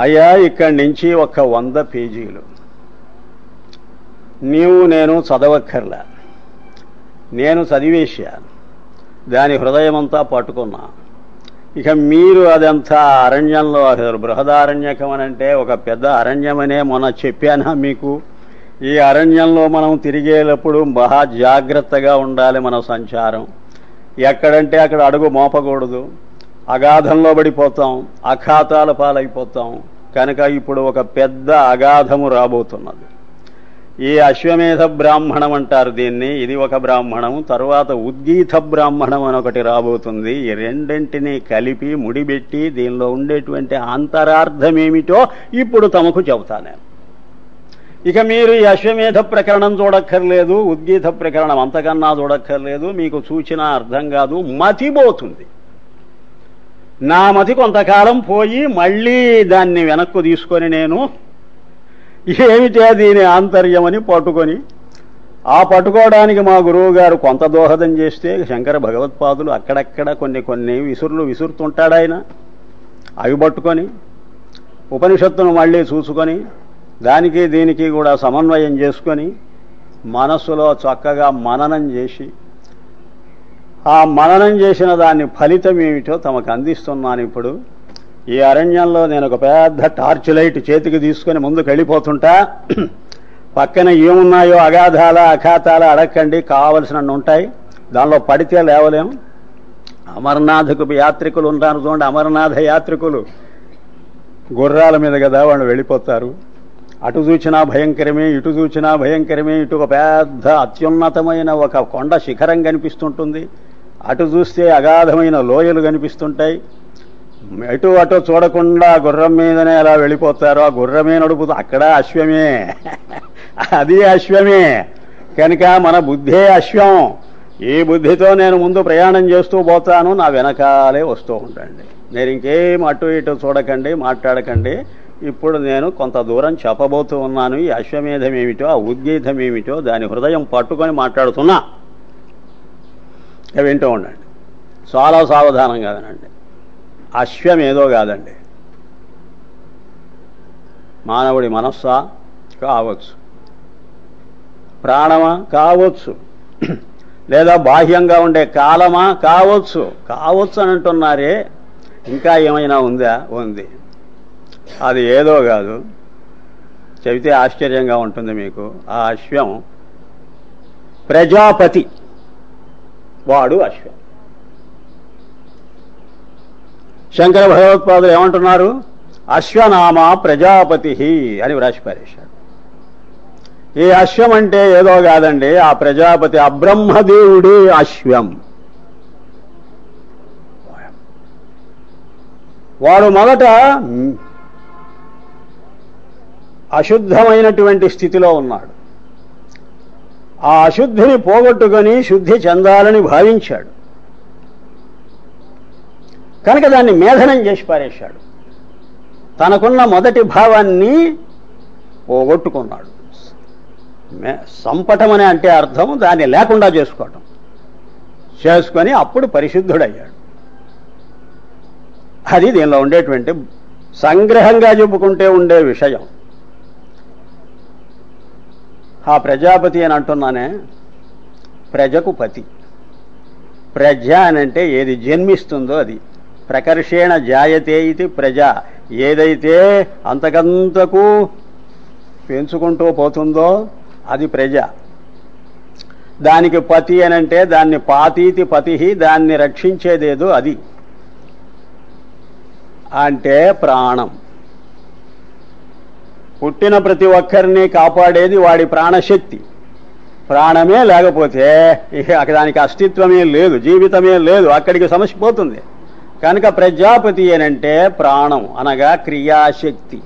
అయ్యా ఇక్కడి నుంచి ఒక 100 పేజీలు నేను చదవక్కర్లా, నేను చదివేశాను, దాని హృదయమంతా పట్టుకున్నా. ఇక మీరు అదంతా అరణ్యంలో, బృహదారణ్యకం అనంటే ఒక పెద్ద అరణ్యమనే మొన్న చెప్పానా మీకు. ఈ అరణ్యంలో మనం తిరిగేటప్పుడు మహా జాగ్రత్తగా ఉండాలి. మన సంచారం ఎక్కడంటే అక్కడ అడుగు మోపకూడదు, అగాధంలో పడిపోతాం, అఖాతాల పాలైపోతాం. కనుక ఇప్పుడు ఒక పెద్ద అగాధము రాబోతున్నది. ఈ అశ్వమేధ బ్రాహ్మణం అంటారు దీన్ని. ఇది ఒక బ్రాహ్మణం. తరువాత ఉద్గీత బ్రాహ్మణం అని ఒకటి రాబోతుంది. ఈ రెండింటినీ కలిపి ముడిపెట్టి దీనిలో ఉండేటువంటి అంతరార్థమేమిటో ఇప్పుడు తమకు చెబుతా నేను. ఇక మీరు ఈ అశ్వమేధ ప్రకరణం చూడక్కర్లేదు, ఉద్గీత ప్రకరణం అంతకన్నా చూడక్కర్లేదు. మీకు చూచినా అర్థం కాదు, మతిపోతుంది. నా మతి కొంతకాలం పోయి మళ్ళీ దాన్ని వెనక్కు తీసుకొని నేను ఏమిటా దీని ఆంతర్యమని పట్టుకొని, ఆ పట్టుకోవడానికి మా గురువు గారు కొంత దోహదం చేస్తే శంకర భగవత్పాదులు అక్కడక్కడ కొన్ని విసురుతుంటాడు ఆయన. అవి పట్టుకొని ఉపనిషత్తును మళ్ళీ చూసుకొని దానికి దీనికి కూడా సమన్వయం చేసుకొని మనస్సులో చక్కగా మననం చేసి, ఆ మననం చేసిన దాని ఫలితం ఏమిటో తమకు అందిస్తున్నాను. ఇప్పుడు ఈ అరణ్యంలో నేను ఒక పెద్ద టార్చ్ లైట్ చేతికి తీసుకొని ముందుకు వెళ్ళిపోతుంటా. పక్కన ఏమున్నాయో అగాధాల అఖాతాల అడగండి, కావలసినవి ఉంటాయి. దానిలో పడితే లేవలేం. అమర్నాథ్కు యాత్రికులు ఉంటారు చూడండి, అమర్నాథ యాత్రికులు గుర్రాల మీద కదా వాళ్ళు వెళ్ళిపోతారు. అటు చూచినా భయంకరమే, ఇటు చూచినా భయంకరమే. ఇటు ఒక పెద్ద అత్యున్నతమైన ఒక కొండ శిఖరం కనిపిస్తుంటుంది, అటు చూస్తే అగాధమైన లోయలు కనిపిస్తుంటాయి. ఎటు అటు చూడకుండా గుర్రం మీదనే అలా వెళ్ళిపోతారు. ఆ గుర్రమే నడుపుతూ అక్కడ అశ్వమే, అది అశ్వమే. కనుక మన బుద్ధే అశ్వం. ఈ బుద్ధితో నేను ముందు ప్రయాణం చేస్తూ పోతాను, నా వెనకాలే వస్తూ ఉండండి. నేను ఇంకేం అటు ఇటు చూడకండి, మాట్లాడకండి. ఇప్పుడు నేను కొంత దూరం చెప్పబోతూ ఉన్నాను. ఈ అశ్వమేధం ఏమిటో, ఆ ఉద్గీతం ఏమిటో దాని హృదయం పట్టుకొని మాట్లాడుతున్నా. వింటూ ఉండండి, చాలా సావధానంగా వినండి. అశ్వమేదో కాదండి, మానవుడి మనస్సా కావచ్చు, ప్రాణమా కావచ్చు, లేదా బాహ్యంగా ఉండే కాలమా కావచ్చు అని అంటున్నారే. ఇంకా ఏమైనా ఉందా? ఉంది. అది ఏదో కాదు, చెబితే ఆశ్చర్యంగా ఉంటుంది మీకు. ఆ అశ్వం ప్రజాపతి, వాడు అశ్వం. శంకర భగవత్పాదులు ఏమంటున్నారు? అశ్వనామ ప్రజాపతి అని వ్రాసి పారేశాడు. ఈ అశ్వం అంటే ఏదో కాదండి, ఆ ప్రజాపతి అబ్రహ్మదేవుడే అశ్వం. వాడు మొదట అశుద్ధమైనటువంటి స్థితిలో ఉన్నాడు. ఆ అశుద్ధిని పోగొట్టుకొని శుద్ధి చెందాలని భావించాడు. కనుక దాన్ని మేధనం చేసి పారేశాడు. తనకున్న మొదటి భావాన్ని పోగొట్టుకున్నాడు. సంపటమని అంటే అర్థం దాన్ని లేకుండా చేసుకోవటం. చేసుకొని అప్పుడు పరిశుద్ధుడయ్యాడు. అది దీనిలో ఉండేటువంటి సంగ్రహంగా చెప్పుకుంటే ఉండే విషయం. ఆ ప్రజాపతి అని అంటున్నానే, ప్రజకు పతి. ప్రజ అనంటే ఏది జన్మిస్తుందో అది. ప్రకర్షేణ జాయతే ఇది ప్రజ. ఏదైతే అంతకంతకు పెంచుకుంటూ పోతుందో అది ప్రజ. దానికి పతి అనంటే దాన్ని పాతీతి పతి, దాన్ని రక్షించేదేదో అది. అంటే ప్రాణం. పుట్టిన ప్రతి ఒక్కరిని కాపాడేది వాడి ప్రాణశక్తి. ప్రాణమే లేకపోతే ఇక దానికి అస్తిత్వమే లేదు, జీవితమే లేదు, అక్కడికి సమస్య పోతుంది. కనుక ప్రజాపతి అనంటే ప్రాణం అనగా క్రియాశక్తి.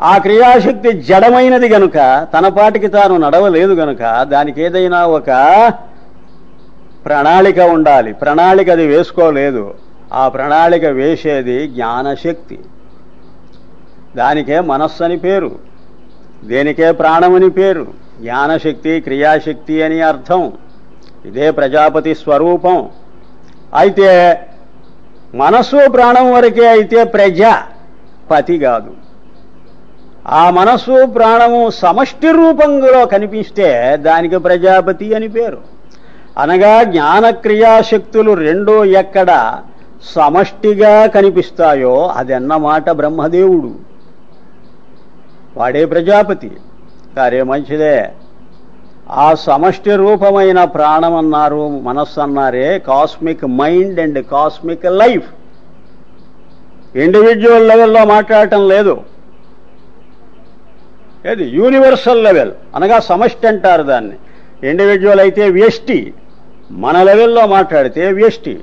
ఆ క్రియాశక్తి జడమైనది గనుక, తన పాటికి తాను నడవలేదు గనుక దానికి ఏదైనా ఒక ప్రణాళిక ఉండాలి. ప్రణాళిక అది వేసుకోలేదు. ఆ ప్రణాళిక వేసేది జ్ఞానశక్తి. దానికే మనస్సు అని పేరు, దేనికే ప్రాణమని పేరు. జ్ఞానశక్తి, క్రియాశక్తి అని అర్థం. ఇదే ప్రజాపతి స్వరూపం. అయితే మనస్సు ప్రాణం వరకే అయితే ప్రజ. పతి కాదు. ఆ మనస్సు ప్రాణము సమష్టి రూపంలో కనిపిస్తే దానికి ప్రజాపతి అని పేరు. అనగా జ్ఞానక్రియాశక్తులు రెండూ ఎక్కడ సమష్టిగా కనిపిస్తాయో అదన్నమాట బ్రహ్మదేవుడు, వాడే ప్రజాపతి. సరే, మంచిదే. ఆ సమష్టి రూపమైన ప్రాణం అన్నారు, మనస్సు అన్నారే, cosmic mind and cosmic life. Individual లెవెల్లో మాట్లాడటం లేదు, ఏది యూనివర్సల్ లెవెల్ అనగా సమష్టి అంటారు దాన్ని. ఇండివిజువల్ అయితే వ్యష్టి, మన లెవెల్లో మాట్లాడితే వ్యష్టి,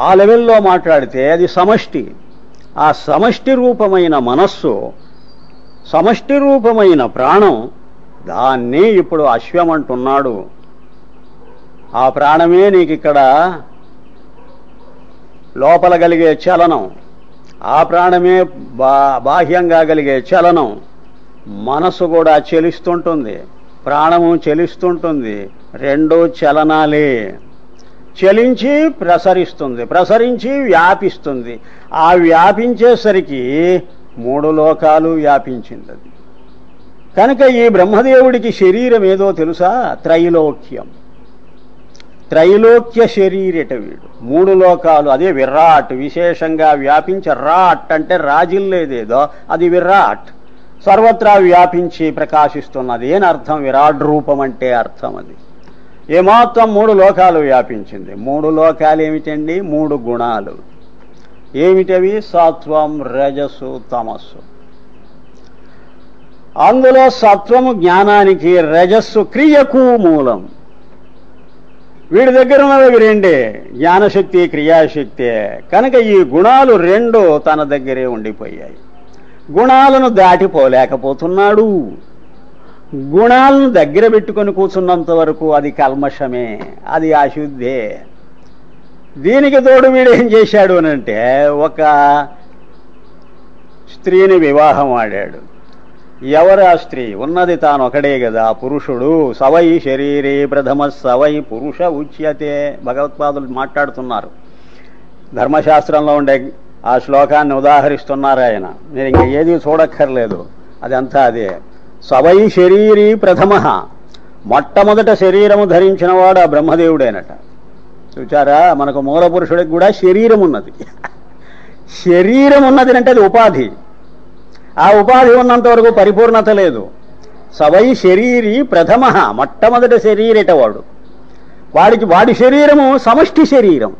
ఆ లెవెల్లో మాట్లాడితే అది సమష్టి. ఆ సమష్టి రూపమైన మనస్సు, సమష్టి రూపమైన ప్రాణం, దాన్ని ఇప్పుడు అశ్వం అంటున్నాడు. ఆ ప్రాణమే నీకు ఇక్కడ లోపల కలిగే చలనం, ఆ ప్రాణమే బాహ్యంగా కలిగే చలనం. మనసు కూడా చలిస్తుంటుంది, ప్రాణము చలిస్తుంటుంది, రెండూ చలనాలే. చలించి ప్రసరిస్తుంది, ప్రసరించి వ్యాపిస్తుంది. ఆ వ్యాపించేసరికి 3 లోకాలు వ్యాపించింది అది. కనుక ఈ బ్రహ్మదేవుడికి శరీరం ఏదో తెలుసా? త్రైలోక్యం, త్రైలోక్య శరీరట వీడు. 3 లోకాలు, అదే విరాట్. విశేషంగా వ్యాపించి, రాట్ అంటే రాజిల్లేదేదో అది విరాట్, సర్వత్రా వ్యాపించి ప్రకాశిస్తున్నది అని అర్థం. విరాట్ రూపం అంటే అర్థం అది. ఏమాత్రం 3 లోకాలు వ్యాపించింది. 3 లోకాలు ఏమిటండి? 3 గుణాలు. ఏమిటవి? సత్వం, రజస్సు, తమస్సు. అందులో సత్వము జ్ఞానానికి, రజస్సు క్రియకు మూలం. వీడి దగ్గర ఉన్నవి రెండే, జ్ఞానశక్తి, క్రియాశక్తి. కనుక ఈ గుణాలు 2 తన దగ్గరే ఉండిపోయాయి. గుణాలను దాటిపోలేకపోతున్నాడు. గుణాలను దగ్గర పెట్టుకొని కూర్చున్నంత వరకు అది కల్మషమే, అది అశుద్ధే. దీనికి తోడు వీడు ఏం చేశాడు అనంటే, ఒక స్త్రీని వివాహం ఆడాడు. ఎవరు ఆ స్త్రీ? ఉన్నది తాను ఒకడే కదా, పురుషుడు. సవై శరీరే ప్రథమ సవై పురుష ఉచ్యతే. భగవత్పాదులు మాట్లాడుతున్నారు, ధర్మశాస్త్రంలో ఉండే ఆ శ్లోకాన్ని ఉదాహరిస్తున్నారు ఆయన. మీరు ఇంకా ఏది చూడక్కర్లేదు, అదంతా అదే. సవై శరీరీ ప్రథమ, మొట్టమొదట శరీరము ధరించిన వాడు ఆ బ్రహ్మదేవుడేనట. చూచారా, మనకు మూల పురుషుడికి కూడా శరీరం ఉన్నది. శరీరం ఉన్నది అంటే అది ఉపాధి. ఆ ఉపాధి ఉన్నంత వరకు పరిపూర్ణత లేదు. సవై శరీరీ ప్రథమ, మొట్టమొదట శరీరట వాడు. వాడి శరీరము సమష్టి శరీరం,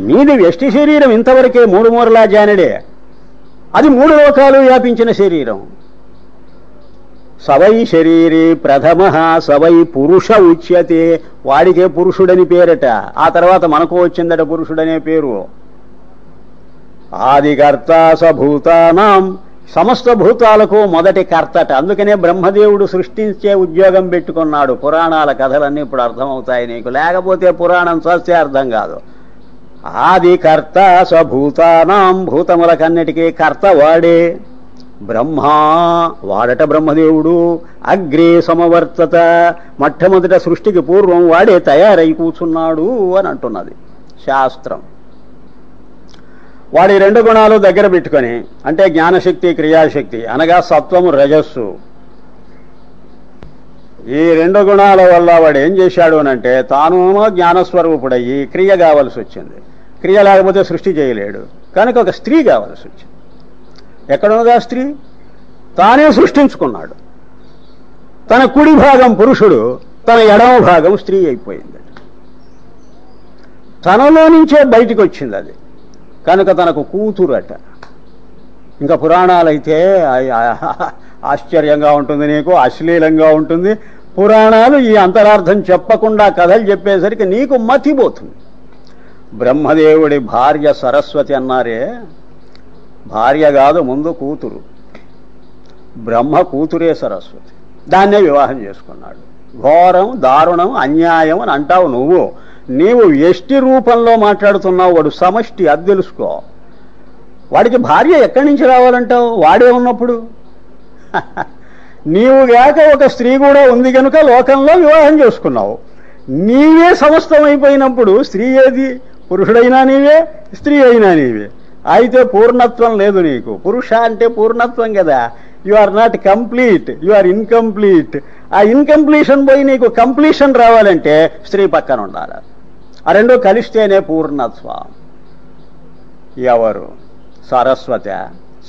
నీది వ్యష్టి శరీరం. ఇంతవరకే 3 మూరలా జానడే, అది 3 లోకాలు వ్యాపించిన శరీరం. సవై శరీరే ప్రథమ సవై పురుష ఉచ్యతే. వాడికే పురుషుడని పేరట. ఆ తర్వాత మనకు వచ్చిందట పురుషుడనే పేరు. ఆదికర్త సభూతానాం, సమస్త భూతాలకు మొదటి కర్తట. అందుకనే బ్రహ్మదేవుడు సృష్టించే ఉద్యోగం పెట్టుకున్నాడు. పురాణాల కథలన్నీ ఇప్పుడు అర్థమవుతాయి నీకు, లేకపోతే పురాణం చస్తే అర్థం కాదు. ఆదికర్త సభూతానాం, భూతములకన్నిటికీ కర్త వాడే. బ్రహ్మా, వాడట బ్రహ్మదేవుడు. అగ్రే సమవర్తత, మొట్టమొదట సృష్టికి పూర్వం వాడే తయారై కూర్చున్నాడు అని అంటున్నది శాస్త్రం. వాడి 2 గుణాలు దగ్గర పెట్టుకొని, అంటే జ్ఞానశక్తి, క్రియాశక్తి అనగా సత్వము, రజస్సు. ఈ 2 గుణాల వల్ల వాడు ఏం చేశాడు అనంటే, తాను జ్ఞానస్వరూపుడయ్యి క్రియ కావలసి వచ్చింది. క్రియ లేకపోతే సృష్టి చేయలేడు. కనుక ఒక స్త్రీ కావలసి వచ్చింది. ఎక్కడున్నదా స్త్రీ? తానే సృష్టించుకున్నాడు. తన కుడి భాగం పురుషుడు, తన ఎడమ భాగం స్త్రీ అయిపోయింది. తనలో నుంచే బయటికి వచ్చింది అది. కనుక తనకు కూతురట. ఇంకా పురాణాలైతే ఆశ్చర్యంగా ఉంటుంది నీకు, అశ్లీలంగా ఉంటుంది. పురాణాలు ఈ అంతరార్థం చెప్పకుండా కథలు చెప్పేసరికి నీకు మతిపోతుంది. బ్రహ్మదేవుడి భార్య సరస్వతి అన్నారే, భార్య కాదు, ముందు కూతురు. బ్రహ్మ కూతురే సరస్వతి. దాన్నే వివాహం చేసుకున్నాడు. ఘోరం, దారుణం, అన్యాయం అని అంటావు నువ్వు. నీవు వ్యష్టి రూపంలో మాట్లాడుతున్నావు, వాడు సమష్టి. అది తెలుసుకో. వాడికి భార్య ఎక్కడి నుంచి రావాలంటావు? వాడే ఉన్నప్పుడు. నీవు గాక ఒక స్త్రీ కూడా ఉంది కనుక లోకంలో వివాహం చేసుకున్నావు. నీవే సమస్తం అయిపోయినప్పుడు స్త్రీ ఏది? పురుషుడైనా నీవే, స్త్రీ అయినా నీవే. అయితే పూర్ణత్వం లేదు నీకు. పురుష అంటే పూర్ణత్వం కదా. You are not complete, you are incomplete. ఆ ఇన్కంప్లీషన్ పోయి నీకు కంప్లీషన్ రావాలంటే స్త్రీ పక్కన ఉండాలి. ఆ రెండో కలిస్తేనే పూర్ణత్వం. ఎవరు? సరస్వతి.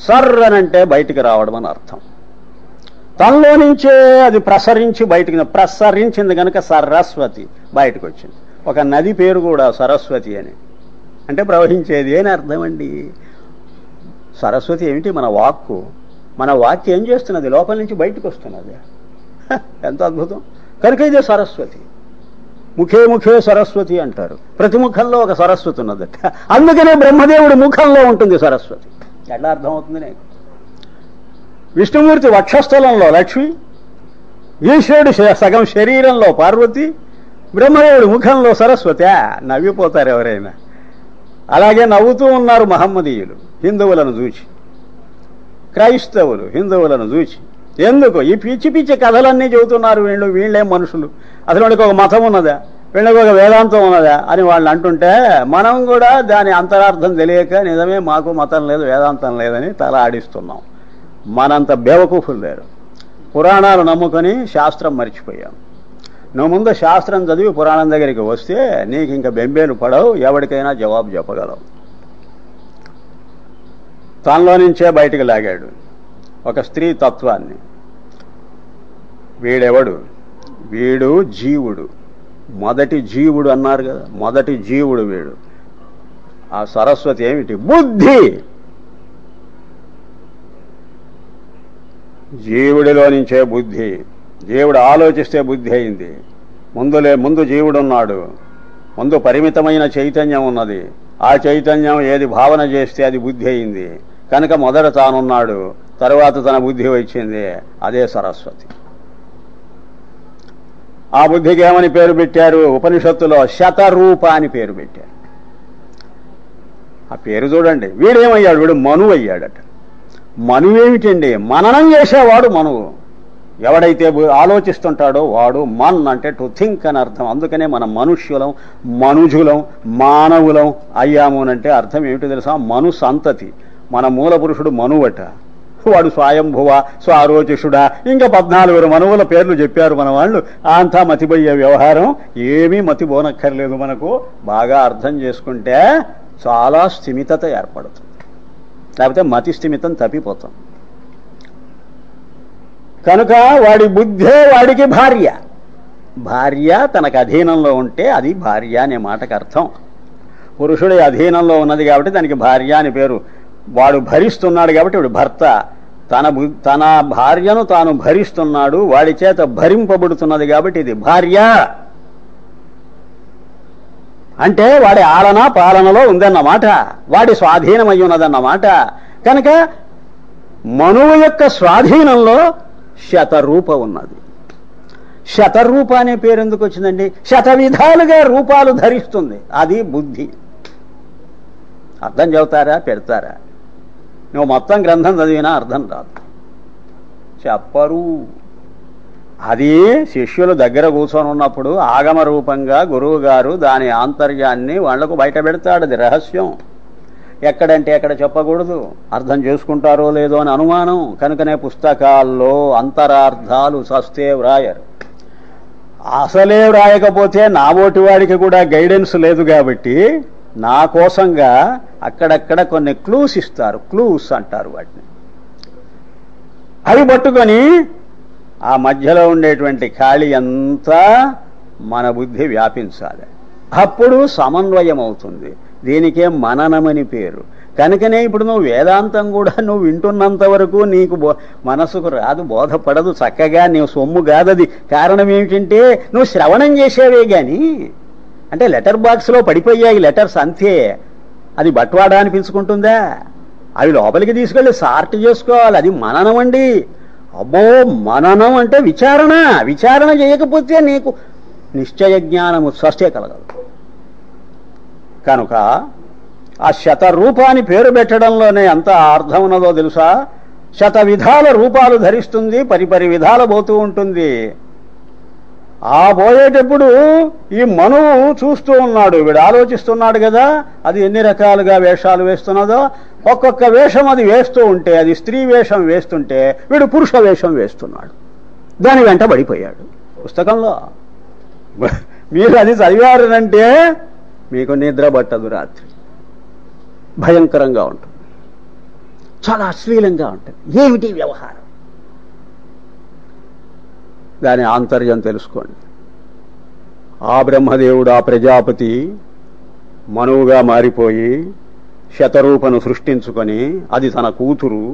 సర్ అనంటే బయటికి రావడం అని అర్థం. తనలో నుంచే అది ప్రసరించి బయటికి ప్రసరించింది కనుక సరస్వతి బయటకు వచ్చింది. ఒక నది పేరు కూడా సరస్వతి అని, అంటే ప్రవహించేది అని అర్థం అండి. సరస్వతి ఏమిటి? మన వాక్కు. మన వాక్కు ఏం చేస్తున్నది? లోపల నుంచి బయటకు వస్తున్నది. ఎంత అద్భుతం! కనుక ఇదే సరస్వతి. ముఖే ముఖే సరస్వతి అంటారు. ప్రతి ముఖంలో ఒక సరస్వతి ఉన్నదట. అందుకనే బ్రహ్మదేవుడి ముఖంలో ఉంటుంది సరస్వతి. ఎట్లా అర్థమవుతుంది నీకు? విష్ణుమూర్తి వక్షస్థలంలో లక్ష్మి, ఈశ్వరుడు సగం శరీరంలో పార్వతి, బ్రహ్మదేవుడి ముఖంలో సరస్వతి. నవ్విపోతారు ఎవరైనా. అలాగే నవ్వుతూ ఉన్నారు మహమ్మదీయులు హిందువులను చూచి, క్రైస్తవులు హిందువులను చూచి. ఎందుకు ఈ పిచ్చి పిచ్చి కథలన్నీ చెబుతున్నారు వీళ్ళు? వీళ్ళేం మనుషులు? అసలు వీళ్ళకి ఒక మతం ఉన్నదా? వీళ్ళకి ఒక వేదాంతం ఉన్నదా అని వాళ్ళు అంటుంటే మనం కూడా దాని అంతరార్థం తెలియక నిజమే మాకు మతం లేదు వేదాంతం లేదని తల ఆడిస్తున్నాం. మనంత బేవకూఫులు లేరు. పురాణాలు నమ్ముకొని శాస్త్రం మర్చిపోయాం. నువ్వు ముందు శాస్త్రం చదివి పురాణం దగ్గరికి వస్తే నీకు ఇంకా బెంబేలు పడవు, ఎవరికైనా జవాబు చెప్పగలవు. తనలో నుంచే బయటికి లాగాడు ఒక స్త్రీ తత్వాన్ని. వీడెవడు? వీడు జీవుడు, మొదటి జీవుడు అన్నారు కదా, మొదటి జీవుడు వీడు. ఆ సరస్వతి ఏమిటి? బుద్ధి. జీవుడిలో నుంచే బుద్ధి. జీవుడు ఆలోచిస్తే బుద్ధి అయింది. ముందు జీవుడున్నాడు, ముందు పరిమితమైన చైతన్యం ఉన్నది. ఆ చైతన్యం ఏది భావన చేస్తే అది బుద్ధి అయింది. కనుక మొదట తానున్నాడు, తరువాత తన బుద్ధి వచ్చింది. అదే సరస్వతి. ఆ బుద్ధికి ఏమని పేరు పెట్టారు? ఉపనిషత్తులో శతరూప అని పేరు పెట్టారు. ఆ పేరు చూడండి. వీడేమయ్యాడు? వీడు మనువు అయ్యాడట. మనువేమిటండి? మననం చేసేవాడు మనువు. ఎవడైతే ఆలోచిస్తుంటాడో వాడు మన్ అంటే టు థింక్ అని అర్థం. అందుకనే మనం మనుష్యులం, మనుజులం, మానవులం అయ్యాము అంటే అర్థం ఏమిటో తెలుసా? మను సంతతి. మన మూల పురుషుడు మనువట. వాడు స్వయంభువ, స్వారోచిషుడా, ఇంకా 14 మనువుల పేర్లు చెప్పారు మన వాళ్ళు. అంతా మతిపోయే వ్యవహారం. ఏమీ మతిపోనక్కర్లేదు. మనకు బాగా అర్థం చేసుకుంటే చాలా స్థిమితత ఏర్పడుతుంది. లేకపోతే మతి స్థిమితం తప్పిపోతాం. కనుక వాడి బుద్ధే వాడికి భార్య. భార్య తనకు అధీనంలో ఉంటే అది భార్య అనే మాటకు అర్థం. పురుషుడి అధీనంలో ఉన్నది కాబట్టి దానికి భార్య అని పేరు. వాడు భరిస్తున్నాడు కాబట్టి వాడు భర్త. తన భార్యను తాను భరిస్తున్నాడు, వాడి చేత భరింపబడుతున్నది కాబట్టి ఇది భార్య. అంటే వాడి ఆలన పాలనలో ఉందన్నమాట, వాడి స్వాధీనమై ఉన్నదన్నమాట. కనుక మనువు యొక్క స్వాధీనంలో శతరూప ఉన్నది. శతరూప అనే పేరు ఎందుకు వచ్చిందండి? శతవిధాలుగా రూపాలు ధరిస్తుంది. అది బుద్ధి. అర్థం చెబుతారా? పెడతారా? నువ్వు మొత్తం గ్రంథం చదివినా అర్థం రాదు, చెప్పరు. అది శిష్యులు దగ్గర కూర్చొని ఉన్నప్పుడు ఆగమ రూపంగా గురువు గారు దాని ఆంతర్యాన్ని వాళ్లకు బయట పెడతాడు. అది రహస్యం. ఎక్కడంటే ఎక్కడ చెప్పకూడదు. అర్థం చేసుకుంటారో లేదో అని అనుమానం. కనుకనే పుస్తకాల్లో అంతరార్థాలు సస్తే వ్రాయరు. అసలే వ్రాయకపోతే నా ఓటి వాడికి కూడా గైడెన్స్ లేదు కాబట్టి నా కోసంగా అక్కడక్కడ కొన్ని క్లూస్ ఇస్తారు. క్లూస్ అంటారు వాటిని. అవి పట్టుకొని ఆ మధ్యలో ఉండేటువంటి ఖాళీ అంతా మన బుద్ధి వ్యాపించాలి. అప్పుడు సమన్వయం అవుతుంది. దీనికే మననమని పేరు. కనుకనే ఇప్పుడు నువ్వు వేదాంతం కూడా నువ్వు వింటున్నంత వరకు నీకు మనసుకు రాదు, బోధపడదు చక్కగా. నీవు సొమ్ము కాదది. కారణం ఏమిటంటే నువ్వు శ్రవణం చేసేవే గాని, అంటే లెటర్ బాక్స్లో పడిపోయాయి లెటర్స్ అంతే. అది బట్వాడా అనిపించుకుంటుందా? అవి లోపలికి తీసుకెళ్ళి సార్ట్ చేసుకోవాలి. అది మననం అండి. అబ్బో, మననం అంటే విచారణ. విచారణ చేయకపోతే నీకు నిశ్చయ జ్ఞానము స్వస్థే కలగదు. కనుక ఆ శతరూపాన్ని పేరు పెట్టడంలోనే ఎంత అర్థం ఉన్నదో తెలుసా? శత విధాల రూపాలు ధరిస్తుంది, పరిపరి విధాల పోతూ ఉంటుంది. ఆ పోయేటప్పుడు ఈ మనువు చూస్తూ ఉన్నాడు, వీడు ఆలోచిస్తున్నాడు కదా, అది ఎన్ని రకాలుగా వేషాలు వేస్తున్నదో. ఒక్కొక్క వేషం అది వేస్తూ ఉంటే, అది స్త్రీ వేషం వేస్తుంటే వీడు పురుష వేషం వేస్తున్నాడు. దాని వెంట పడిపోయాడు. పుస్తకంలో మీరు అది చదివారనంటే మీకు నిద్ర పట్టదు, రాత్రి భయంకరంగా ఉంటుంది, చాలా అశ్లీలంగా ఉంటుంది. ఏమిటి వ్యవహారం? దాని ఆంతర్యం తెలుసుకోండి. ఆ బ్రహ్మదేవుడు, ఆ ప్రజాపతి మనువుగా మారిపోయి శతరూపను సృష్టించుకొని, అది తన కూతురు,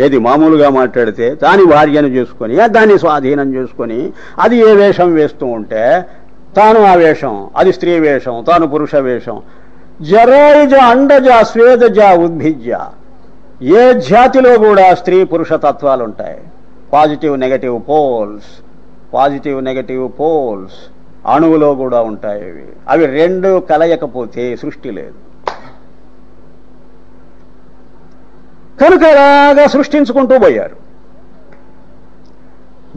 ఏది మామూలుగా మాట్లాడితే దాని భార్యను చేసుకొని, దాన్ని స్వాధీనం చేసుకొని, అది ఏ వేషం వేస్తూ ఉంటే తాను ఆ వేషం, అది స్త్రీ వేషం, తాను పురుష వేషం. జరాయుజ అండజ స్వేదజ ఉద్భిజ్య, ఏ జాతిలో కూడా స్త్రీ పురుష తత్వాలు ఉంటాయి. Positive negative poles, positive negative poles అణువులో కూడా ఉంటాయి. అవి రెండు కలయకపోతే సృష్టి లేదు. కనుక అలాగా సృష్టించుకుంటూ పోయారు.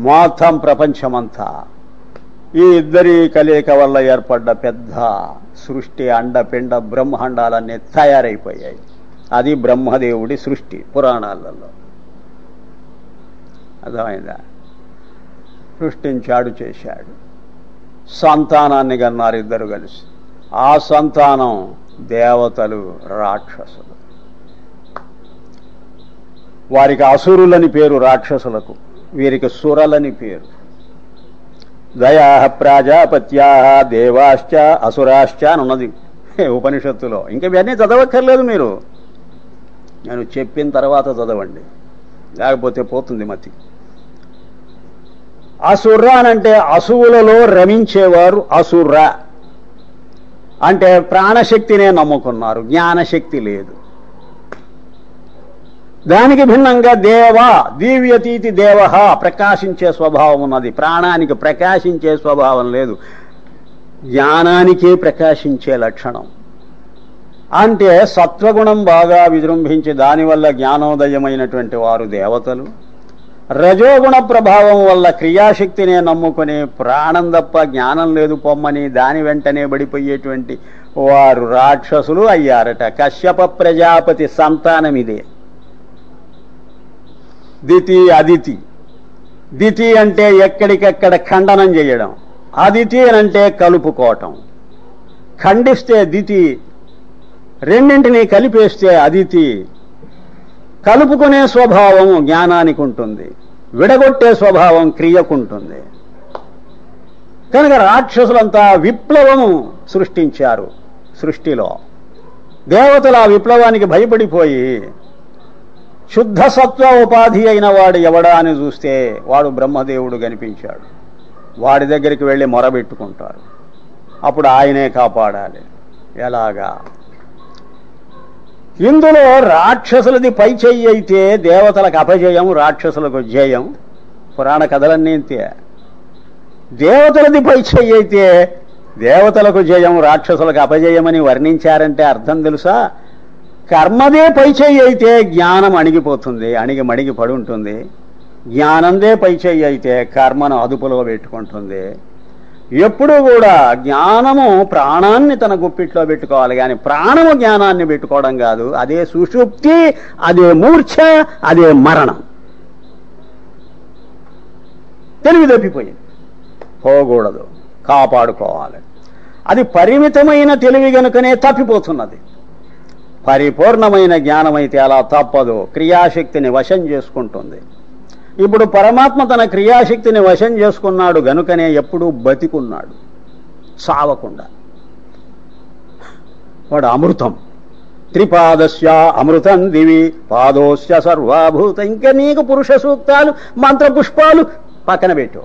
మొత్తం ప్రపంచమంతా ఈ ఇద్దరి కలయిక వల్ల ఏర్పడ్డ పెద్ద సృష్టి, అండపిండ బ్రహ్మాండాలన్నీ తయారైపోయాయి. అది బ్రహ్మదేవుడి సృష్టి పురాణాలలో. అర్థమైందా? సృష్టించాడు, చేశాడు. సంతానాన్ని కన్నారు ఇద్దరు కలిసి. ఆ సంతానం దేవతలు, రాక్షసులు. వారికి అసురులని పేరు రాక్షసులకు, వీరికి సురలని పేరు. దయా ప్రాజాపత్యా దేవాశ్చ అసురాశ్చ అని ఉన్నది ఉపనిషత్తులో. ఇంకా ఇవన్నీ చదవక్కర్లేదు మీరు, నేను చెప్పిన తర్వాత చదవండి, లేకపోతే పోతుంది మతి. అసుర అనంటే అసువులలో రమించేవారు అసుర అంటే ప్రాణశక్తినే నమ్ముకున్నారు, జ్ఞానశక్తి లేదు. దానికి భిన్నంగా దేవ, దివ్యతీతి దేవ, ప్రకాశించే స్వభావం ఉన్నది. ప్రాణానికి ప్రకాశించే స్వభావం లేదు, జ్ఞానానికే ప్రకాశించే లక్షణం. అంటే సత్వగుణం బాగా విజృంభించి దానివల్ల జ్ఞానోదయమైనటువంటి వారు దేవతలు. రజోగుణ ప్రభావం వల్ల క్రియాశక్తినే నమ్ముకుని ప్రాణం తప్ప జ్ఞానం లేదు పొమ్మని దాని వెంటనే పడిపోయేటువంటి వారు రాక్షసులు అయ్యారట. కశ్యప ప్రజాపతి సంతానం ఇదే. దితి, అదితి. దితి అంటే ఎక్కడికెక్కడ ఖండనం చేయడం, అదితి అంటే కలుపుకోవటం. ఖండిస్తే దితి, రెండింటినీ కలిపేస్తే అదితి. కలుపుకునే స్వభావం జ్ఞానానికి ఉంటుంది, విడగొట్టే స్వభావం క్రియకుంటుంది. కనుక రాక్షసులంతా విప్లవము సృష్టించారు సృష్టిలో. దేవతలు ఆ విప్లవానికి భయపడిపోయి శుద్ధ సత్వ ఉపాధి అయిన వాడు ఎవడా అని చూస్తే వాడు బ్రహ్మదేవుడు కనిపించాడు. వాడి దగ్గరికి వెళ్ళి మొరబెట్టుకుంటారు. అప్పుడు ఆయనే కాపాడాలి. ఎలాగా? ఇందులో రాక్షసులది పై చెయ్యి అయితే దేవతలకు అపజయం, రాక్షసులకు జయం. పురాణ కథలన్నీ అంతే. దేవతలది పై చెయ్యి అయితే దేవతలకు జయం, రాక్షసులకు అపజయమని వర్ణించారంటే అర్థం తెలుసా? కర్మదే పై చెయ్యి అయితే జ్ఞానం అణిగిపోతుంది, మణిగి పడి ఉంటుంది. జ్ఞానందే పై చెయ్యి అయితే కర్మను అదుపులో పెట్టుకుంటుంది. ఎప్పుడూ కూడా జ్ఞానము ప్రాణాన్ని తన గుప్పిట్లో పెట్టుకోవాలి, కానీ ప్రాణము జ్ఞానాన్ని పెట్టుకోవడం కాదు. అదే సుషుప్తి, అదే మూర్ఛ, అదే మరణం. తెలివి తప్పిపోయింది, పోకూడదు, కాపాడుకోవాలి. అది పరిమితమైన తెలివి గనుకనే తప్పిపోతున్నది. పరిపూర్ణమైన జ్ఞానమైతే అలా తప్పదు, క్రియాశక్తిని వశం చేసుకుంటుంది. ఇప్పుడు పరమాత్మ తన క్రియాశక్తిని వశం చేసుకున్నాడు గనుకనే ఎప్పుడూ బతికున్నాడు, సావకుండా. వాడు అమృతం. త్రిపాదస్య అమృతం దివి పాదోస్య సర్వాభూత. ఇంకా నీకు పురుష సూక్తాలు, మంత్రపుష్పాలు పక్కన పెట్టు,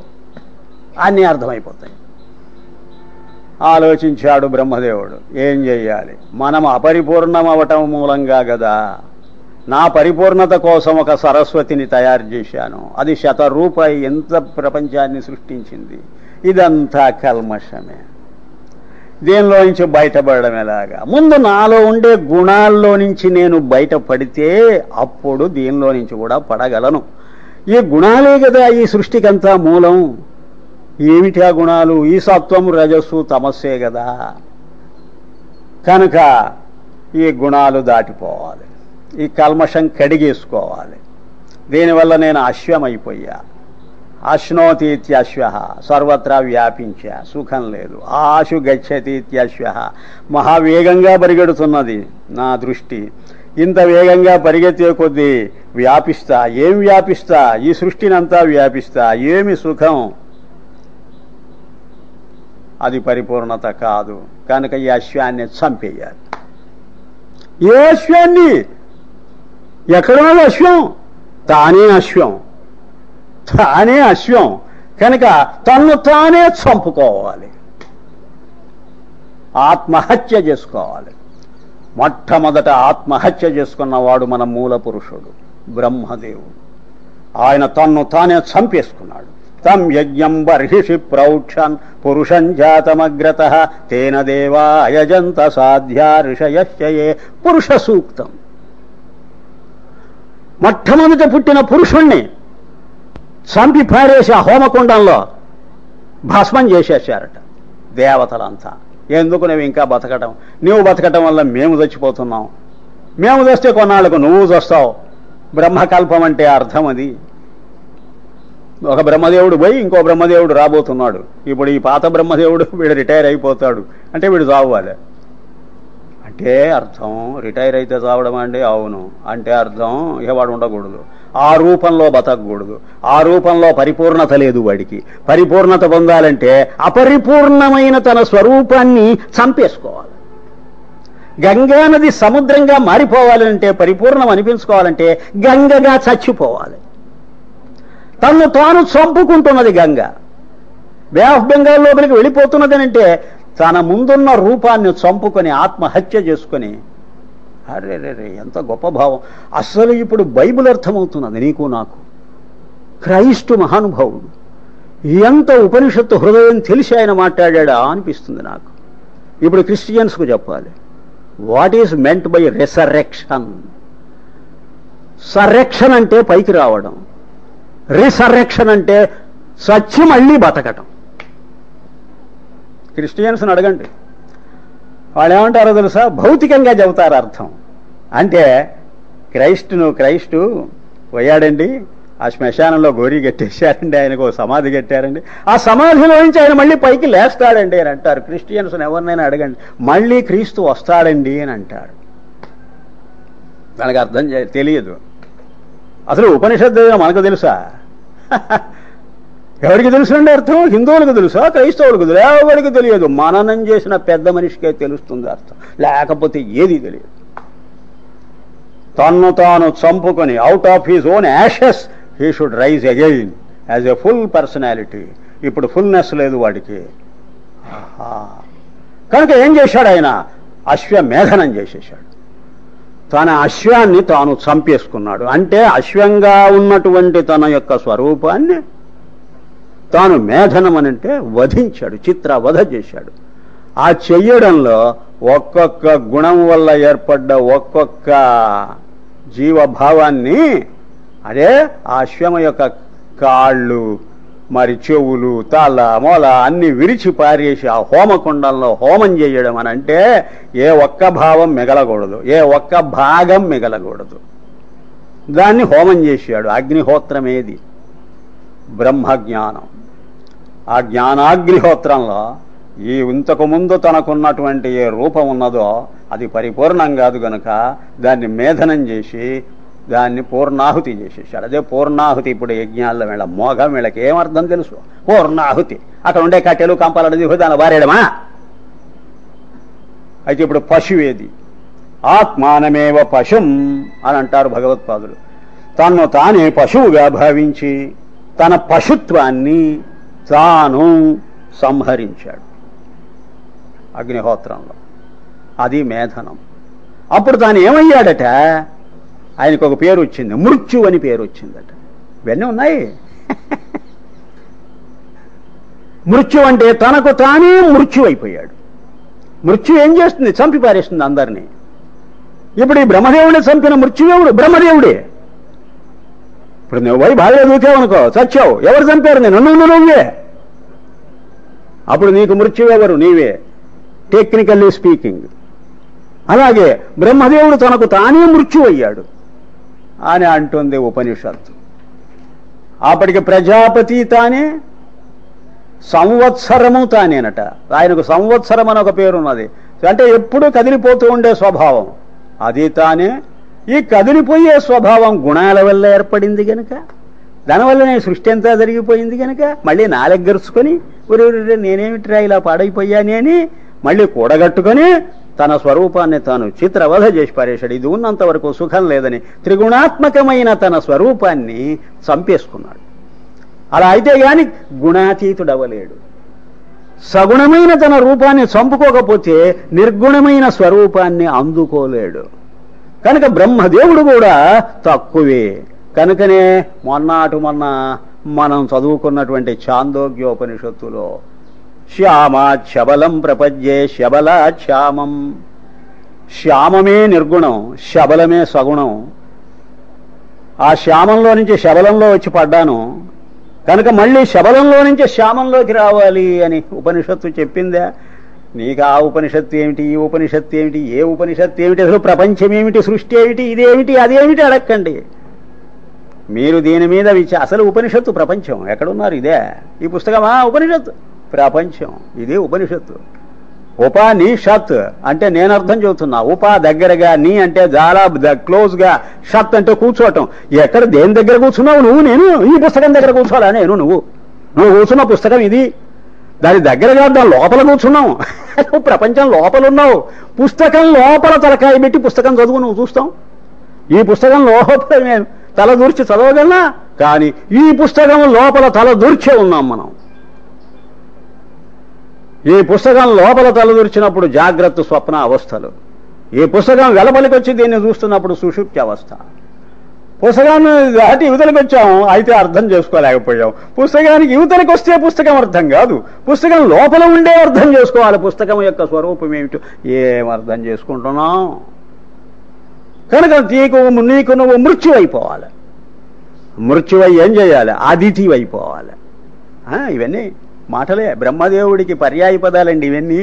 అన్నీ అర్థమైపోతాయి. ఆలోచించాడు బ్రహ్మదేవుడు, ఏం చెయ్యాలి? మనం అపరిపూర్ణం అవటం మూలంగా కదా, నా పరిపూర్ణత కోసం ఒక సరస్వతిని తయారు చేశాను. అది శతరూపాయి ఎంత ప్రపంచాన్ని సృష్టించింది. ఇదంతా కల్మషమే. దీనిలో నుంచి బయటపడడం ఎలాగా? ముందు నాలో ఉండే గుణాల్లో నుంచి నేను బయటపడితే అప్పుడు దీనిలో నుంచి కూడా పడగలను. ఈ గుణాలే కదా ఈ సృష్టికంతా మూలం. ఏమిటి ఆ గుణాలు? ఈ సత్వం రజస్సు తమస్సే కదా. కనుక ఈ గుణాలు దాటిపోవాలి, ఈ కల్మషం కడిగేసుకోవాలి. దీనివల్ల నేను అశ్వమైపోయా. అశ్నోతీత్యశ్వ సర్వత్రా వ్యాపించా, సుఖం లేదు. ఆశు గచ్చతీత్యశ్వ మహావేగంగా పరిగెడుతున్నది నా దృష్టి. ఇంత వేగంగా పరిగెత్తే కొద్దీ వ్యాపిస్తా. ఏం వ్యాపిస్తా? ఈ సృష్టినంతా వ్యాపిస్తా. ఏమి సుఖం? అది పరిపూర్ణత కాదు. కనుక ఈ అశ్వాన్ని చంపేయాలి. ఏ అశ్వాన్ని? ఎక్కడున్నది అశ్వం? తానే అశ్వం, తానే అశ్వం. కనుక తన్ను తానే చంపుకోవాలి, ఆత్మహత్య చేసుకోవాలి. మొట్టమొదట ఆత్మహత్య చేసుకున్నవాడు మన మూల పురుషుడు బ్రహ్మదేవుడు. ఆయన తన్ను తానే చంపేసుకున్నాడు. తం యజ్ఞం బర్హిషి ప్రౌక్షన్ పురుషం జాతమగ్రతః తేన దేవా యజంత సాధ్యా ఋషయశ్చయే. పురుష సూక్తం. మొట్టమొదట పుట్టిన పురుషుణ్ణి చంపి పారేసి ఆ హోమకుండంలో భస్మం చేసేసారట దేవతలంతా. ఎందుకు నువ్వు ఇంకా బతకటం? నువ్వు బతకటం వల్ల మేము చచ్చిపోతున్నాం. మేము చస్తే కొన్నాళ్ళకు నువ్వు చస్తావు. బ్రహ్మకల్పం అంటే అర్థం అది. ఒక బ్రహ్మదేవుడు పోయి ఇంకో బ్రహ్మదేవుడు రాబోతున్నాడు. ఇప్పుడు ఈ పాత బ్రహ్మదేవుడు వీడు రిటైర్ అయిపోతాడు అంటే వీడు చావాలి అంటే అర్థం. రిటైర్ అయితే చావడం అండి? అవును. అంటే అర్థం ఇక వాడు ఉండకూడదు, ఆ రూపంలో బతకూడదు. ఆ రూపంలో పరిపూర్ణత లేదు వాడికి. పరిపూర్ణత పొందాలంటే అపరిపూర్ణమైన తన స్వరూపాన్ని చంపేసుకోవాలి. గంగా నది సముద్రంగా మారిపోవాలంటే, పరిపూర్ణం అనిపించుకోవాలంటే గంగగా చచ్చిపోవాలి. తను తాను చంపుకుంటున్నది గంగ. బే ఆఫ్ బెంగాల్ లోపలికి వెళ్ళిపోతున్నది అంటే తన ముందున్న రూపాన్ని చంపుకొని ఆత్మహత్య చేసుకొని. అరే రే, ఎంత గొప్ప భావం! అసలు ఇప్పుడు బైబిల్ అర్థమవుతున్నది నీకు నాకు. క్రైస్తు మహానుభావుడు ఎంత ఉపనిషత్తు హృదయం తెలిసి ఆయన మాట్లాడా అనిపిస్తుంది నాకు. ఇప్పుడు క్రిస్టియన్స్కు చెప్పాలి, వాట్ ఈజ్ మెంట్ బై రెసరెక్షన్. సరెక్షన్ అంటే పైకి రావడం, రిసరెక్షన్ అంటే సచ్చి మళ్ళీ బతకటం. క్రిస్టియన్స్ని అడగండి, వాళ్ళు ఏమంటారో తెలుసా? భౌతికంగా చెబుతారు అర్థం. అంటే క్రైస్తు పోయాడండి, ఆ శ్మశానంలో గోరీ కట్టేశారండి, ఆయనకు సమాధి కట్టారండి, ఆ సమాధిలో నుంచి ఆయన మళ్ళీ పైకి లేస్తాడండి అని అంటారు. క్రిస్టియన్స్ని ఎవరినైనా అడగండి, మళ్ళీ క్రీస్తు వస్తాడండి అని అంటారు. దానికి అర్థం తెలియదు. అసలు ఉపనిషత్తు మనకు తెలుసా? ఎవరికి తెలుసుండే అర్థం? హిందువులకు తెలుసా? క్రైస్తవులకు తెలుసు? ఎవరికి తెలియదు. మననం చేసిన పెద్ద మనిషికే తెలుస్తుంది అర్థం, లేకపోతే ఏది తెలియదు. తన్ను తాను చంపుకొని out of his own ashes he should rise again as a full personality. ఇప్పుడు ఫుల్నెస్ లేదు వాడికి. కనుక ఏం చేశాడు ఆయన? అశ్వమేధనం చేసేశాడు. తన అశ్వాన్ని తాను చంపేసుకున్నాడు. అంటే అశ్వంగా ఉన్నటువంటి తన యొక్క స్వరూపాన్ని తాను మేధనం అని అంటే వధించాడు, చిత్రవధ చేశాడు. ఆ చెయ్యడంలో ఒక్కొక్క గుణం వల్ల ఏర్పడ్డ ఒక్కొక్క జీవభావాన్ని, అదే ఆ అశ్వమ యొక్క కాళ్ళు, మరి చెవులు, తల, మొల అన్ని విరిచి పారేసి ఆ హోమకుండంలో హోమం చేయడం అని అంటే ఏ ఒక్క భావం మిగలకూడదు, ఏ ఒక్క భాగం మిగలకూడదు. దాన్ని హోమం చేశాడు. అగ్నిహోత్రమేది? బ్రహ్మజ్ఞానం. ఆ జ్ఞానాగ్నిహోత్రంలో ఈ ఇంతకు ముందు తనకున్నటువంటి ఏ రూపం ఉన్నదో అది పరిపూర్ణం కాదు గనుక దాన్ని మేధనం చేసి దాన్ని పూర్ణాహుతి చేసేసాడు. అదే పూర్ణాహుతి. ఇప్పుడు యజ్ఞాల్లో వీళ్ళ మోగం వీళ్ళకి ఏమర్థం తెలుసు? పూర్ణాహుతి. అక్కడ ఉండే కట్టెలు కంపాలు దాన్ని వారేయడమా? అయితే ఇప్పుడు పశువేది? ఆత్మానమేవ పశుం అని అంటారు భగవత్పాదులు. తన్ను తానే పశువుగా భావించి తన పశుత్వాన్ని తాను సంహరించాడు అగ్నిహోత్రంలో. అది మేధనం. అప్పుడు తాను ఏమయ్యాడట? ఆయనకు ఒక పేరు వచ్చింది, మృత్యు అని పేరు వచ్చిందట. ఇవన్నీ ఉన్నాయి. మృత్యు అంటే తనకు తానే మృత్యు అయిపోయాడు. మృత్యు ఏం చేస్తుంది? చంపి పారేస్తుంది అందరినీ. ఇప్పుడు ఈ బ్రహ్మదేవుడిని చంపిన మృత్యుదేవుడు బ్రహ్మదేవుడే. ఇప్పుడు నువ్వు పోయి బాగా దూకావనుకో, చచ్చావు. ఎవరు చంపారు? నేను నువ్వే. అప్పుడు నీకు మృత్యువెవరు? నీవే, టెక్నికల్లీ స్పీకింగ్. అలాగే బ్రహ్మదేవుడు తనకు తానే మృత్యు అయ్యాడు అని అంటుంది ఉపనిషత్తు. అప్పటికి ప్రజాపతి తానే, సంవత్సరము తానేనట. ఆయనకు సంవత్సరం అని ఒక పేరున్నది. అంటే ఎప్పుడూ కదిలిపోతూ ఉండే స్వభావం అది తానే. ఈ కదిలిపోయే స్వభావం గుణాల వల్ల ఏర్పడింది కనుక, దానివల్లనే సృష్టి అంతా జరిగిపోయింది కనుక మళ్ళీ నాలెగ్గరుచుకొని నేనేమిట్రా ఇలా పాడైపోయాని అని మళ్ళీ కూడగట్టుకొని తన స్వరూపాన్ని తాను చిత్రవధ చేసి పారేశాడు. ఇది ఉన్నంత వరకు సుఖం లేదని త్రిగుణాత్మకమైన తన స్వరూపాన్ని చంపేసుకున్నాడు. అలా అయితే గాని గుణాతీతుడవలేడు. సగుణమైన తన రూపాన్ని చంపుకోకపోతే నిర్గుణమైన స్వరూపాన్ని అందుకోలేడు. కనుక బ్రహ్మదేవుడు కూడా తక్కువే. కనుకనే మొన్న మనం చదువుకున్నటువంటి ఛాందోగ్యోపనిషత్తులో శ్యామాచబలం ప్రపద్యే శబలాశ్యామం, శ్యామమే నిర్గుణం, శబలమే సగుణం. ఆ శ్యామంలో నుంచి శబలంలో వచ్చి పడ్డాను కనుక మళ్ళీ శబలంలో నుంచి శ్యామంలోకి రావాలి అని ఉపనిషత్తు చెప్పిందా? నీకు ఆ ఉపనిషత్తు ఏమిటి, ఈ ఉపనిషత్తు ఏమిటి, ఏ ఉపనిషత్తు ఏమిటి, అసలు ప్రపంచం ఏమిటి, సృష్టి ఏమిటి, ఇదేమిటి అదేమిటి అడక్కండి. మీరు దీని మీద అసలు ఉపనిషత్తు ప్రపంచం ఎక్కడున్నారు? ఇదే ఈ పుస్తకమా? ఉపనిషత్తు ప్రపంచం, ఇదే ఉపనిషత్తు. ఉపనిషత్ అంటే నేను అర్థం చెబుతున్నా. ఉప దగ్గరగా, నీ అంటే చాలా క్లోజ్గా, షత్ అంటే కూర్చోవటం. ఎక్కడ దేని దగ్గర కూర్చున్నావు నువ్వు? నేను ఈ పుస్తకం దగ్గర కూర్చోవాలా? నువ్వు కూర్చున్న పుస్తకం ఇది, దాని దగ్గరగా దాని లోపల కూర్చున్నావు. ప్రపంచం లోపలున్నావు. పుస్తకం లోపల తలకాయ పెట్టి పుస్తకం చదువు, నువ్వు చూస్తాం. ఈ పుస్తకం లోపల నేను తల దూర్చి చదవగలనా? కానీ ఈ పుస్తకం లోపల తల దూర్చే ఉన్నాం మనం. ఈ పుస్తకం లోపల తలదూర్చినప్పుడు జాగ్రత్త స్వప్న అవస్థలు, ఈ పుస్తకం వెలబలికి వచ్చి దీన్ని చూస్తున్నప్పుడు సుషుప్తి అవస్థ. పుస్తకాన్ని దాటి యువతలకు వచ్చాము, అయితే అర్థం చేసుకోలేకపోయాం. పుస్తకానికి యువతలకు వస్తే పుస్తకం అర్థం కాదు, పుస్తకం లోపల ఉండే అర్థం చేసుకోవాలి. పుస్తకం యొక్క స్వరూపం ఏమిటో ఏం అర్థం చేసుకుంటున్నాం? కనుక నీకు నువ్వు మృత్యువైపోవాలి. మృత్యువై ఏం చేయాలి? అదితి అయిపోవాలి. ఇవన్నీ మాటలే. బ్రహ్మదేవుడికి పర్యాయ పదాలండి ఇవన్నీ.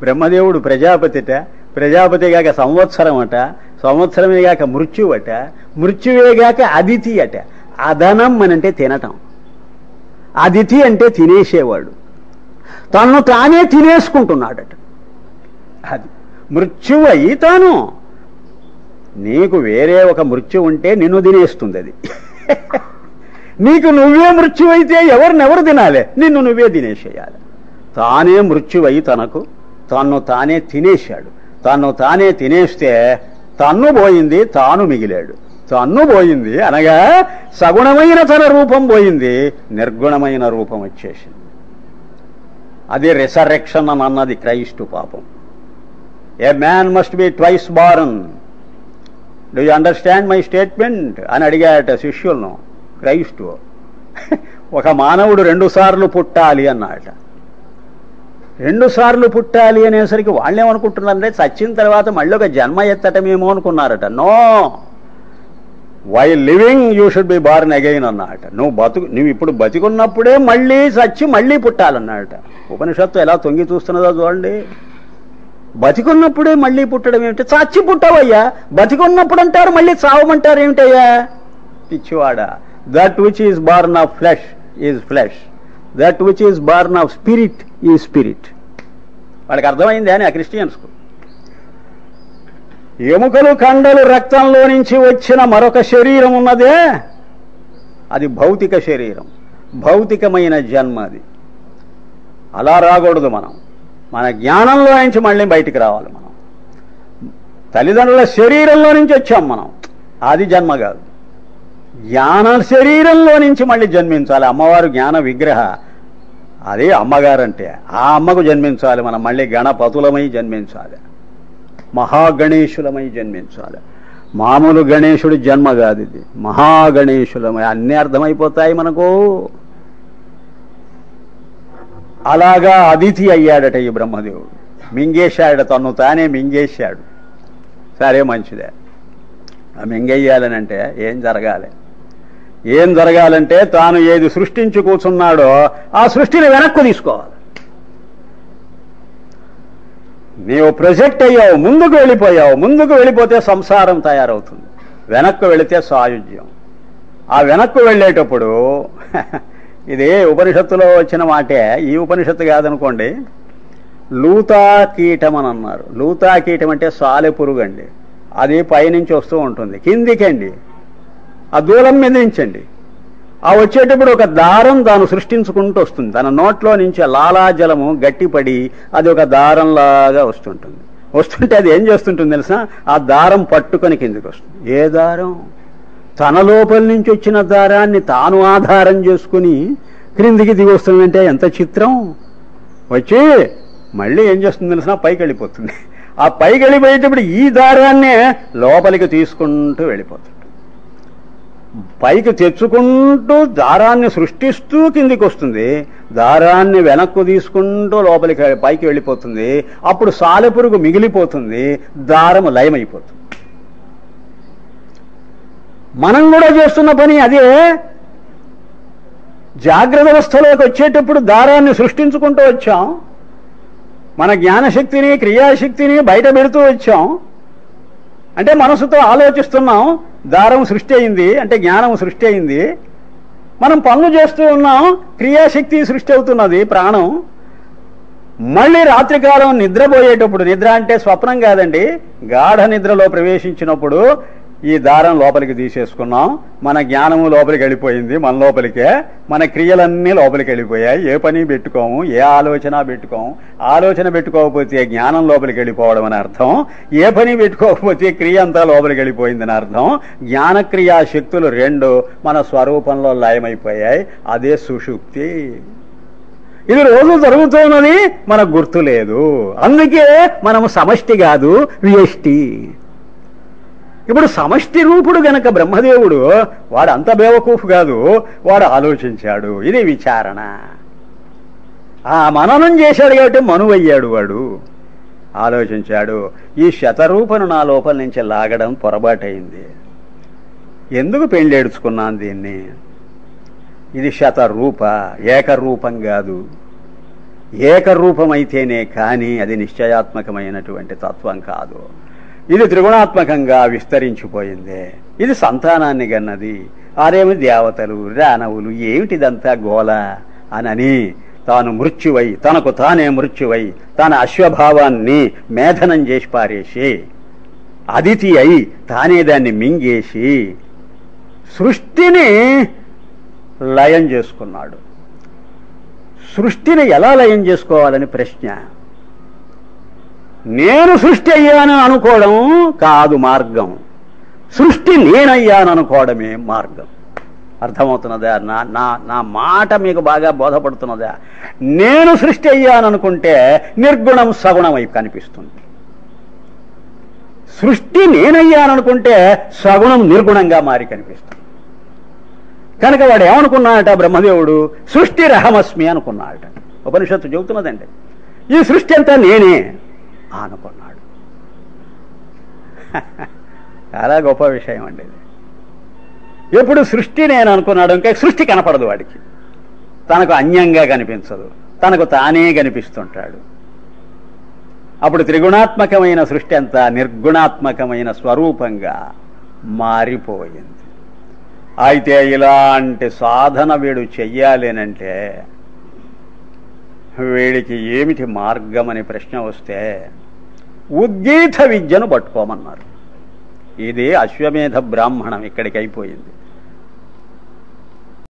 బ్రహ్మదేవుడు ప్రజాపతిట, ప్రజాపతిగాక సంవత్సరం అట, సంవత్సరమేగాక మృత్యువట, మృత్యువేగాక అదితి అట. అదనం అనంటే తినటం, అదితి అంటే తినేసేవాడు. తను తానే తినేసుకుంటున్నాడట. అది మృత్యువై తాను. నీకు వేరే ఒక మృత్యు ఉంటే నిన్ను తినేస్తుంది అది. నీకు నువ్వే మృత్యువైతే ఎవరినెవరు తినాలి? నిన్ను నువ్వే తినేసేయాలి. తానే మృత్యువై తనకు తన్ను తానే తినేశాడు. తన్ను తానే తినేస్తే తన్ను పోయింది, తాను మిగిలాడు. తన్ను పోయింది అనగా సగుణమైన తన రూపం పోయింది, నిర్గుణమైన రూపం వచ్చేసింది. అది రిసరెక్షన్ అని అన్నది క్రైస్తు పాపం. A man must be twice born. Do you understand my statement అని అడిగాట శిష్యులను క్రైస్తు. ఒక మానవుడు 2 సార్లు పుట్టాలి అన్నాడట. 2 సార్లు పుట్టాలి అనేసరికి వాళ్ళేమనుకుంటున్నారంటే చచ్చిన తర్వాత మళ్ళీ ఒక జన్మ ఎత్తటమేమో అనుకున్నారట. No, while living you should be born again అన్నాడట. నువ్వు ఇప్పుడు బతికున్నప్పుడే మళ్ళీ చచ్చి మళ్ళీ పుట్టాలన్నాడట. ఉపనిషత్తు ఎలా తొంగి చూస్తున్నదో చూడండి. బతికున్నప్పుడే మళ్ళీ పుట్టడం ఏమిటి? చచ్చి పుట్టవయ్యా. బతికున్నప్పుడు అంటారు, మళ్ళీ చావమంటారు ఏమిటయ్యా? పిచ్చివాడా. That which is born of flesh is flesh, that which is born of spirit is spirit. వాళ్ళకి అర్థమైంది అని ఆ క్రిస్టియన్స్కు. ఎముకలు కండలు రక్తంలో నుంచి వచ్చిన మరొక శరీరం ఉన్నదే, అది భౌతిక శరీరం, భౌతికమైన జన్మ. అది అలా రాకూడదు. మన జ్ఞానంలో నుంచి మళ్ళీ బయటికి రావాలి. మనం తల్లిదండ్రుల శరీరంలో నుంచి వచ్చాం మనం, అది జన్మ కాదు. జ్ఞాన శరీరంలో నుంచి మళ్ళీ జన్మించాలి. అమ్మవారు జ్ఞాన విగ్రహ, అదే అమ్మగారంటే. ఆ అమ్మకు జన్మించాలి మనం. మళ్ళీ గణపతులమై జన్మించాలి, మహాగణేశులమై జన్మించాలి. మామూలు గణేశుడి జన్మ కాదు ఇది, మహాగణేశులమై. అన్నీ అర్థమైపోతాయి మనకు. అలాగా అదితి అయ్యాడట ఈ బ్రహ్మదేవుడు. మింగేశాడు, తను తానే మింగేశాడు. సరే మంచిదే. మింగేయాలనంటే ఏం జరగాలి? ఏం జరగాలంటే తాను ఏది సృష్టించి కూర్చున్నాడో ఆ సృష్టిని వెనక్కు తీసుకోవాలి. నీవు ప్రొజెక్ట్ అయ్యావు, ముందుకు వెళ్ళిపోయావు. ముందుకు వెళ్ళిపోతే సంసారం తయారవుతుంది, వెనక్కు వెళితే సాయుధ్యం. ఆ వెనక్కు వెళ్ళేటప్పుడు ఇది ఉపనిషత్తులో వచ్చిన మాటే, ఈ ఉపనిషత్తు కాదనుకోండి. లూతాకీటం అని అన్నారు. లూతాకీటం అంటే సాలెపురుగు అండి. అది పైనుంచి వస్తూ ఉంటుంది, కిందికండి ఆ దూలం మీద నుంచండి. ఆ వచ్చేటప్పుడు ఒక దారం దాన్ని సృష్టించుకుంటూ వస్తుంది. తన నోట్లో నుంచి లాలాజలము గట్టిపడి అది ఒక దారంలాగా వస్తుంటుంది. వస్తుంటే అది ఏం చేస్తుంటుంది తెలుసా? ఆ దారం పట్టుకొని కిందికి వస్తుంది. ఏ దారం? తన లోపల నుంచి వచ్చిన దారాన్ని తాను ఆధారం చేసుకుని క్రిందికి దిగి వస్తుందంటే ఎంత చిత్రం. వచ్చి మళ్ళీ ఏం చేస్తుంది తెలిసిన? పైకి వెళ్ళిపోతుంది. ఆ పైకి వెళ్ళిపోయేటప్పుడు ఈ దారాన్నే లోపలికి తీసుకుంటూ వెళ్ళిపోతుంది. పైకి తెచ్చుకుంటూ దారాన్ని సృష్టిస్తూ కిందికి వస్తుంది, దారాన్ని వెనక్కు తీసుకుంటూ లోపలికి పైకి వెళ్ళిపోతుంది. అప్పుడు సాలెపురుగు మిగిలిపోతుంది, దారము లయమైపోతుంది. మనం కూడా చేస్తున్న పని అదే. జాగ్రత్త అవస్థలోకి వచ్చేటప్పుడు దారాన్ని సృష్టించుకుంటూ వచ్చాం, మన జ్ఞానశక్తిని క్రియాశక్తిని బయట పెడుతూ వచ్చాం. అంటే మనసుతో ఆలోచిస్తున్నాం, దారం సృష్టి అయింది అంటే జ్ఞానం సృష్టి అయింది. మనం పనులు చేస్తూ ఉన్నాం, క్రియాశక్తి సృష్టి అవుతున్నది, ప్రాణం. మళ్ళీ రాత్రికాలం నిద్రపోయేటప్పుడు, నిద్ర అంటే స్వప్నం కాదండి, గాఢ నిద్రలో ప్రవేశించినప్పుడు ఈ దారం లోపలికి తీసేసుకున్నాం, మన జ్ఞానము లోపలికి వెళ్ళిపోయింది, మన లోపలికే మన క్రియలన్నీ లోపలికి వెళ్ళిపోయాయి. ఏ పని పెట్టుకోము, ఏ ఆలోచన పెట్టుకోము. ఆలోచన పెట్టుకోకపోతే జ్ఞానం లోపలికి వెళ్ళిపోవడం అని అర్థం, ఏ పని పెట్టుకోకపోతే క్రియ అంతా లోపలికి వెళ్ళిపోయిందని అర్థం. జ్ఞానక్రియా శక్తులు రెండు మన స్వరూపంలో లయమైపోయాయి, అదే సుషుప్తి. ఇది రోజు జరుగుతున్నది, మనకు గుర్తు లేదు. అందుకే మనము సమష్టి కాదు, వ్యష్టి. ఇప్పుడు సమష్టి రూపుడు గనక బ్రహ్మదేవుడు, వాడు అంత బేవకూఫ్ కాదు, వాడు ఆలోచించాడు. ఇది విచారణ. ఆ మననం చేశాడు కాబట్టి మనువయ్యాడు. వాడు ఆలోచించాడు. ఈ శతరూపను నా లోపల నుంచి లాగడం పొరపాటైంది, ఎందుకు పెళ్ళేడుచుకున్నాను దీన్ని? ఇది శతరూప, ఏకరూపం కాదు. ఏకరూపమైతేనే కానీ అది నిశ్చయాత్మకమైనటువంటి తత్వం కాదు. ఇది త్రిగుణాత్మకంగా విస్తరించిపోయింది. ఇది సంతానాన్ని గన్నది. ఆరేమి దేవతలు రానవులు, ఏమిటిదంతా గోల అని తాను మృత్యువై, తనకు తానే మృత్యువై తన అశ్వభావాన్ని మేధనం చేసి పారేసి అదితి అయి తానే దాన్ని మింగేసి సృష్టిని లయం చేసుకున్నాడు. సృష్టిని ఎలా లయం చేసుకోవాలని ప్రశ్న. నేను సృష్టి అయ్యాను అనుకోవడం కాదు మార్గం, సృష్టి నేనయ్యాను అనుకోవడమే మార్గం. అర్థమవుతున్నదా? నా మాట మీకు బాగా బోధపడుతున్నదా? నేను సృష్టి అయ్యాను అనుకుంటే నిర్గుణం సగుణం అయి కనిపిస్తుంది. సృష్టి నేనయ్యాననుకుంటే సగుణం నిర్గుణంగా మారి కనిపిస్తుంది. కనుక వాడు ఏమనుకున్నాడట బ్రహ్మదేవుడు? సృష్టి రహమస్మి అనుకున్నాడట. ఉపనిషత్తు చెబుతున్నదండి, ఈ సృష్టి అంతా నేనే అనుకున్నాడు. చాలా గొప్ప విషయం అండి ఇది. ఎప్పుడు సృష్టి నేను అనుకున్నాడు, ఇంకా సృష్టి కనపడదు వాడికి, తనకు అన్యంగా కనిపించదు, తనకు తానే కనిపిస్తుంటాడు. అప్పుడు త్రిగుణాత్మకమైన సృష్టి అంతా నిర్గుణాత్మకమైన స్వరూపంగా మారిపోయింది. అయితే ఇలాంటి సాధన వీడు చెయ్యాలేనంటే వీడికి ఏమిటి మార్గం అని ప్రశ్న వస్తే ఉద్గీత విద్యను పట్టుకోమన్నారు. ఇది అశ్వమేధ బ్రాహ్మణం ఇక్కడికి అయిపోయింది.